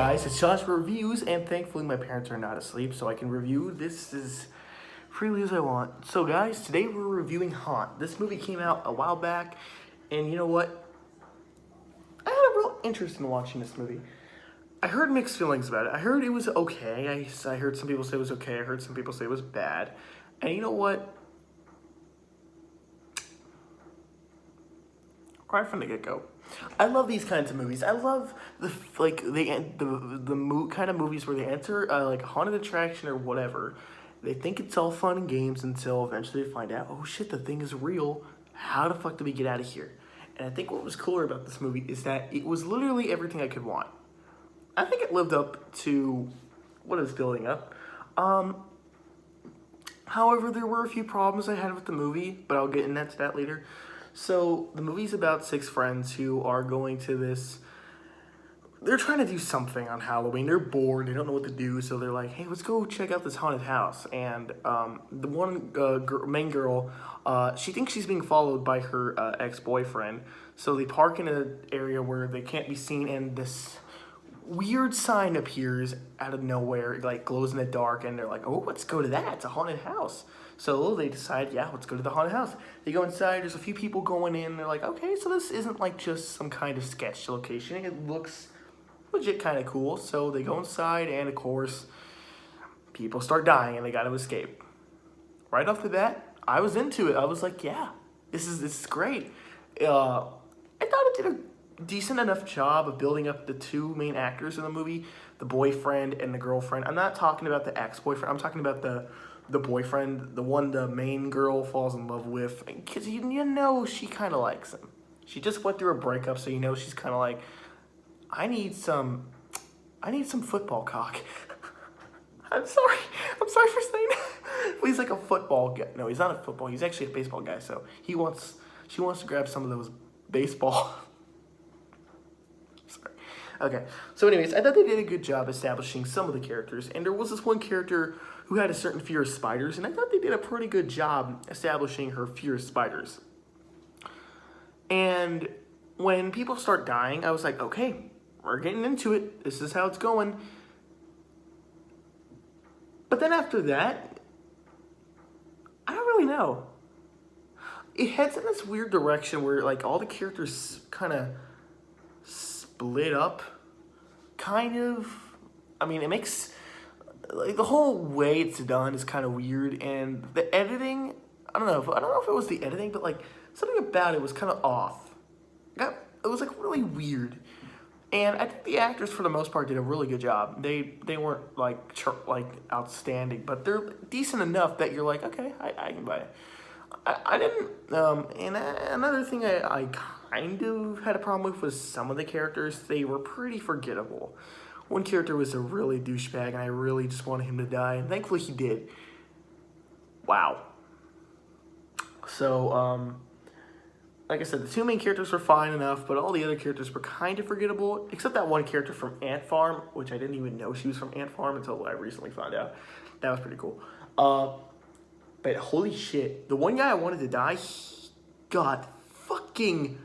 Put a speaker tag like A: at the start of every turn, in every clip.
A: guys, it's Josh Reviews, and thankfully my parents are not asleep, so I can review this as freely as I want. So guys, today we're reviewing Haunt. This movie came out a while back, and you know what? I had a real interest in watching this movie. I heard mixed feelings about it. I heard it was okay. I heard some people say it was okay. I heard some people say it was bad. And you know what? Right from the get-go, I love these kinds of movies. I love the kind of movies where they enter like a haunted attraction or whatever. They think it's all fun and games until eventually they find out, oh shit, the thing is real. How the fuck do we get out of here? And I think what was cooler about this movie is that it was literally everything I could want. I think it lived up to what it's building up. However, there were a few problems I had with the movie, but I'll get into that later. So, the movie's about 6 friends who are going to this... They're trying to do something on Halloween. They're bored. They don't know what to do. So, they're like, hey, let's go check out this haunted house. And the one main girl, she thinks she's being followed by her ex-boyfriend. So, they park in an area where they can't be seen. And this weird sign appears out of nowhere. It, like, glows in the dark. And they're like, oh, let's go to that. It's a haunted house. So they decide, yeah, let's go to the haunted house. They go inside, there's a few people going in, they're like, okay, so this isn't like just some kind of sketch location. It looks legit kind of cool. So they go inside, and of course, people start dying, and they got to escape. Right off the bat, I was into it. I was like, yeah, this is great. I thought it did a decent enough job of building up the 2 main actors in the movie, the boyfriend and the girlfriend. I'm not talking about the ex-boyfriend. I'm talking about the boyfriend, the one the main girl falls in love with, because you know she kind of likes him. She just went through a breakup, so you know she's kind of like, I need some football cock. I'm sorry for saying that. But he's like a football guy. No, he's not a football. He's actually a baseball guy. So she wants to grab some of those baseball. Sorry. Okay. So anyways, I thought they did a good job establishing some of the characters, and there was this one character who had a certain fear of spiders, and I thought they did a pretty good job establishing her fear of spiders. And when people start dying, I was like, okay, we're getting into it. This is how it's going. But then after that, I don't really know. It heads in this weird direction where like all the characters kind of split up. Kind of. I mean, it makes... Like, the whole way it's done is kind of weird, and the editing, I don't know if it was the editing, but like something about it was kind of off. It was like really weird, and I think the actors for the most part did a really good job. They weren't like outstanding, but they're decent enough that you're like, okay, I can buy it. I didn't, and another thing I kind of had a problem with was some of the characters. They were pretty forgettable. One character was a really douchebag, and I really just wanted him to die, and thankfully he did. Wow. So, like I said, the 2 main characters were fine enough, but all the other characters were kind of forgettable, except that one character from Ant Farm, which I didn't even know she was from Ant Farm until I recently found out. That was pretty cool. But holy shit, the one guy I wanted to die, he got fucking...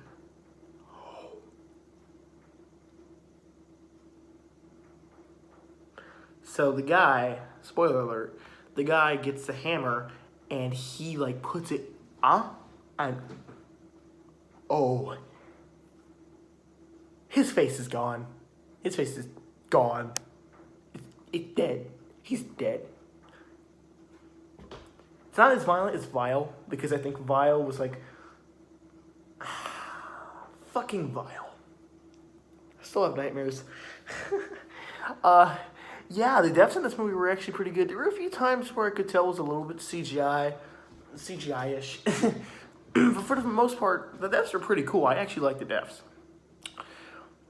A: So the guy, spoiler alert, the guy gets the hammer and he like puts it and oh, his face is gone. His face is gone. It's dead. He's dead. It's not as violent as Vile, because I think Vile was like fucking Vile. I still have nightmares. Yeah, the deaths in this movie were actually pretty good. There were a few times where I could tell it was a little bit CGI-ish. But for the most part, the deaths are pretty cool. I actually like the deaths.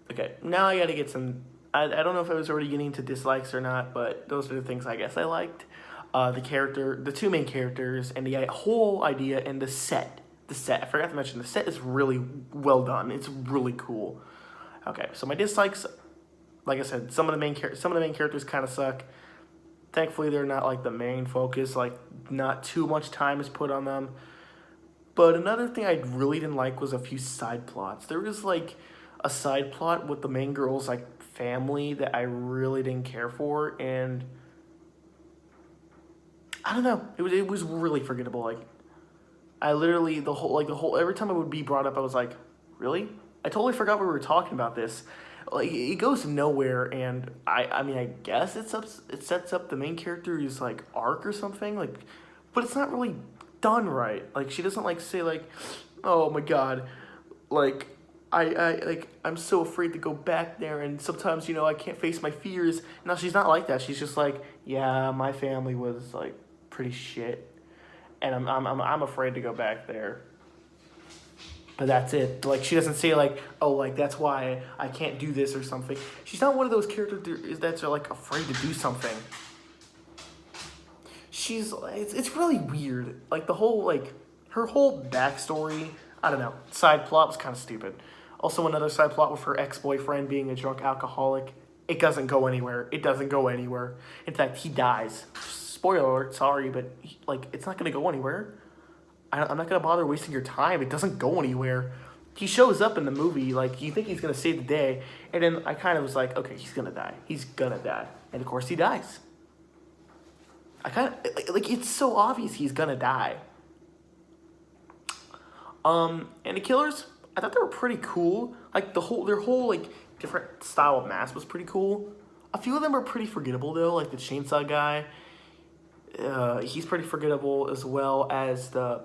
A: Okay, now I gotta get some... I don't know if I was already getting to dislikes or not, but those are the things I guess I liked. The 2 main characters, and the whole idea, and the set. I forgot to mention, the set is really well done. It's really cool. Okay, so my dislikes... Like I said, some of the main characters kind of suck. Thankfully, they're not like the main focus. Like, not too much time is put on them. But another thing I really didn't like was a few side plots. There was like a side plot with the main girl's like family that I really didn't care for, and I don't know. It was really forgettable. Like I literally the whole every time it would be brought up, I was like, really? I totally forgot we were talking about this. Like it goes nowhere, and I mean I guess it sets up the main character's like arc or something like, but it's not really done right. Like she doesn't like say like, oh my god, like I'm so afraid to go back there, and sometimes I can't face my fears. No, she's not like that. She's just like, yeah, my family was like pretty shit, and I'm afraid to go back there. But that's it. Like she doesn't say like, oh, like that's why I can't do this or something. She's not one of those characters that's like afraid to do something. It's really weird. Like the whole like her whole backstory. I don't know. Side plot was kind of stupid. Also, another side plot with her ex-boyfriend being a drunk alcoholic. It doesn't go anywhere. It doesn't go anywhere. In fact, he dies. Spoiler alert. Sorry, but it's not gonna go anywhere. I'm not gonna bother wasting your time. It doesn't go anywhere. He shows up in the movie, like you think he's gonna save the day, and then I kind of was like, okay, he's gonna die. He's gonna die, and of course he dies. I kind of like it's so obvious he's gonna die. And the killers, I thought they were pretty cool. Like their whole like different style of mask was pretty cool. A few of them are pretty forgettable though, like the chainsaw guy. He's pretty forgettable, as well as the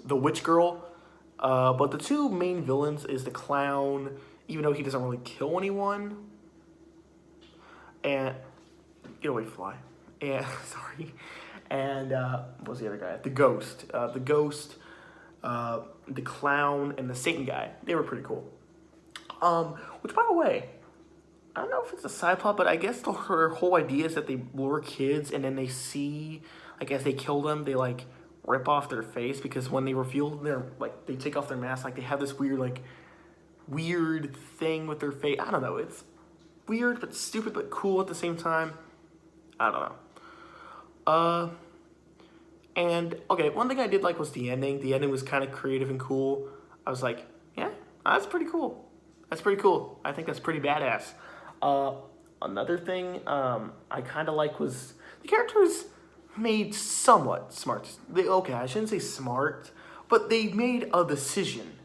A: witch girl. But the two main villains is the clown, even though he doesn't really kill anyone. And get away, fly. And sorry. And what was the other guy? The ghost. The clown, and the Satan guy. They were pretty cool. Which, by the way, I don't know if it's a side plot, but I guess her whole idea is that they lure kids, and then they see, like, as they kill them, they, like, rip off their face, because when they reveal they take off their mask, like, they have this weird thing with their face. I don't know. It's weird, but stupid, but cool at the same time. I don't know. And, okay, one thing I did like was the ending. The ending was kind of creative and cool. I was like, yeah, that's pretty cool. That's pretty cool. I think that's pretty badass. Another thing I kind of like was the characters made somewhat smart. I shouldn't say smart, but they made a decision.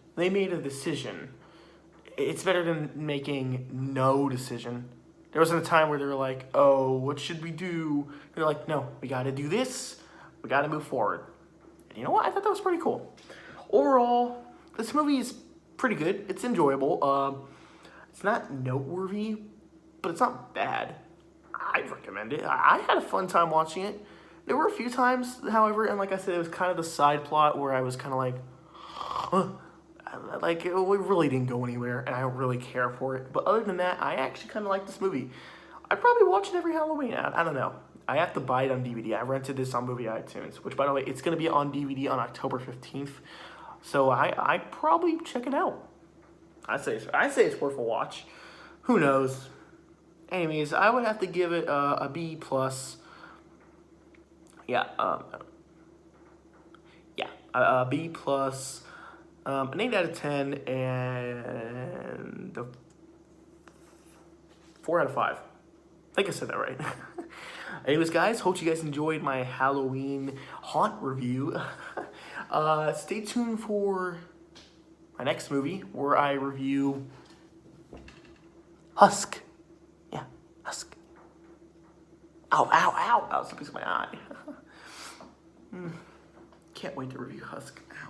A: It's better than making no decision. There wasn't a time where they were like, oh, what should we do? They're like, no, we got to do this. We got to move forward. And you know what? I thought that was pretty cool. Overall, this movie is pretty good. It's enjoyable. It's not noteworthy, but it's not bad. I'd recommend it. I had a fun time watching it. There were a few times, however, and like I said, it was kind of the side plot where I was kind of like, like it really didn't go anywhere, and I don't really care for it. But other than that, I actually kind of like this movie. I'd probably watch it every Halloween. I don't know. I have to buy it on DVD. I rented this on Movie iTunes, which, by the way, it's going to be on DVD on October 15th. So I probably check it out. I say it's worth a watch. Who knows? Anyways, I would have to give it a B plus. Yeah, a B plus, an 8 out of 10, and a 4 out of 5. I think I said that right. Anyways, guys, hope you guys enjoyed my Halloween haunt review. Stay tuned for my next movie, where I review Husk. Yeah, Husk. Ow, ow, ow. That was a piece of my eye. Can't wait to review Husk. Ow.